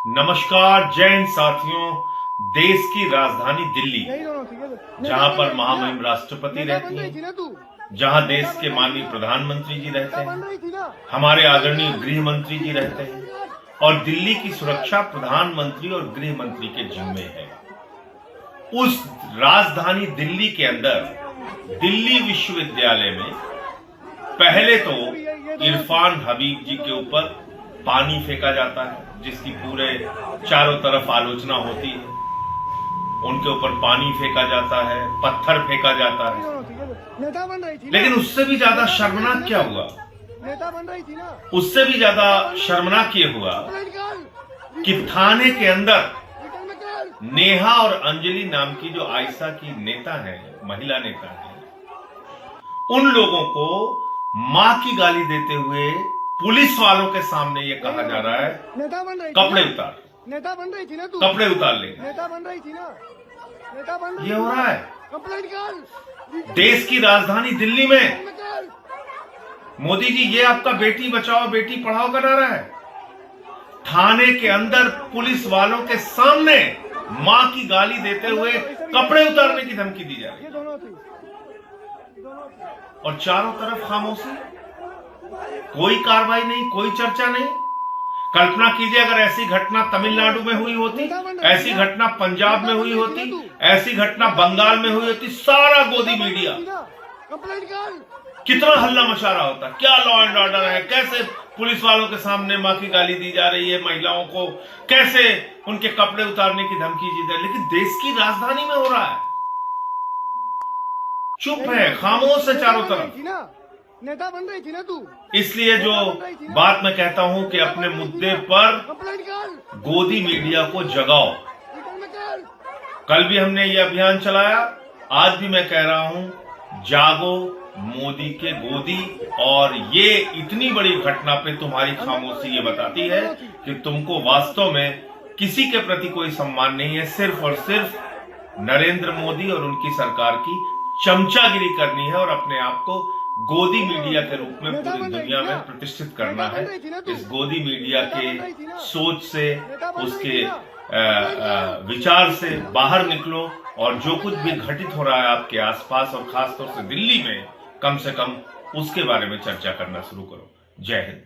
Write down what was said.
नमस्कार जय हिंद साथियों। देश की राजधानी दिल्ली, जहां पर महामहिम राष्ट्रपति रहती हैं, जहां देश के माननीय प्रधानमंत्री जी रहते हैं, हमारे आदरणीय गृह मंत्री जी रहते हैं और दिल्ली की सुरक्षा प्रधानमंत्री और गृह मंत्री के जिम्मे है। उस राजधानी दिल्ली के अंदर दिल्ली विश्वविद्यालय में पहले तो इरफान हबीब जी के ऊपर पानी फेंका जाता है, जिसकी पूरे चारों तरफ आलोचना होती है। उनके ऊपर पानी फेंका जाता है, पत्थर फेंका जाता है। लेकिन उससे भी ज्यादा शर्मनाक क्या हुआ, उससे भी ज्यादा शर्मनाक ये हुआ कि थाने के अंदर नेहा और अंजलि नाम की जो आयशा की नेता है, महिला नेता है, उन लोगों को मां की गाली देते हुए पुलिस वालों के सामने ये कहा जा रहा है कपड़े उतार, नेता बन रही थी ना तू, कपड़े उतार ले। नेता बन रही थी ना, नेता बन रही, ये हो रहा है कंप्लेंट कर देश की राजधानी दिल्ली में। मोदी जी, ये आपका बेटी बचाओ बेटी पढ़ाओ का नारा है। थाने के अंदर पुलिस वालों के सामने मां की गाली देते हुए कपड़े उतारने की धमकी दी जा रही है और चारों तरफ खामोशी, कोई कार्रवाई नहीं, कोई चर्चा नहीं। कल्पना कीजिए अगर ऐसी घटना तमिलनाडु में हुई होती, ऐसी घटना पंजाब में हुई होती, ऐसी घटना बंगाल में हुई होती, सारा गोदी मीडिया कितना हल्ला मचा रहा होता। क्या लॉ एंड ऑर्डर है, कैसे पुलिस वालों के सामने मां की गाली दी जा रही है, महिलाओं को कैसे उनके कपड़े उतारने की धमकी दी जा रही है। लेकिन देश की राजधानी में हो रहा है, चुप है, खामोश है चारों तरफ। नेता बन रही थी ना तू, इसलिए जो बात मैं कहता हूं कि अपने मुद्दे पर गोदी मीडिया को जगाओ। कल भी हमने ये अभियान चलाया, आज भी मैं कह रहा हूं, जागो मोदी के गोदी। और ये इतनी बड़ी घटना पे तुम्हारी खामोशी ये बताती है कि तुमको वास्तव में किसी के प्रति कोई सम्मान नहीं है, सिर्फ और सिर्फ नरेंद्र मोदी और उनकी सरकार की चमचागिरी करनी है और अपने आप को गोदी मीडिया के रूप में पूरी दुनिया में प्रतिष्ठित करना है। इस गोदी मीडिया के सोच से, उसके विचार से बाहर निकलो और जो कुछ भी घटित हो रहा है आपके आसपास और खासतौर से दिल्ली में, कम से कम उसके बारे में चर्चा करना शुरू करो। जय हिंद।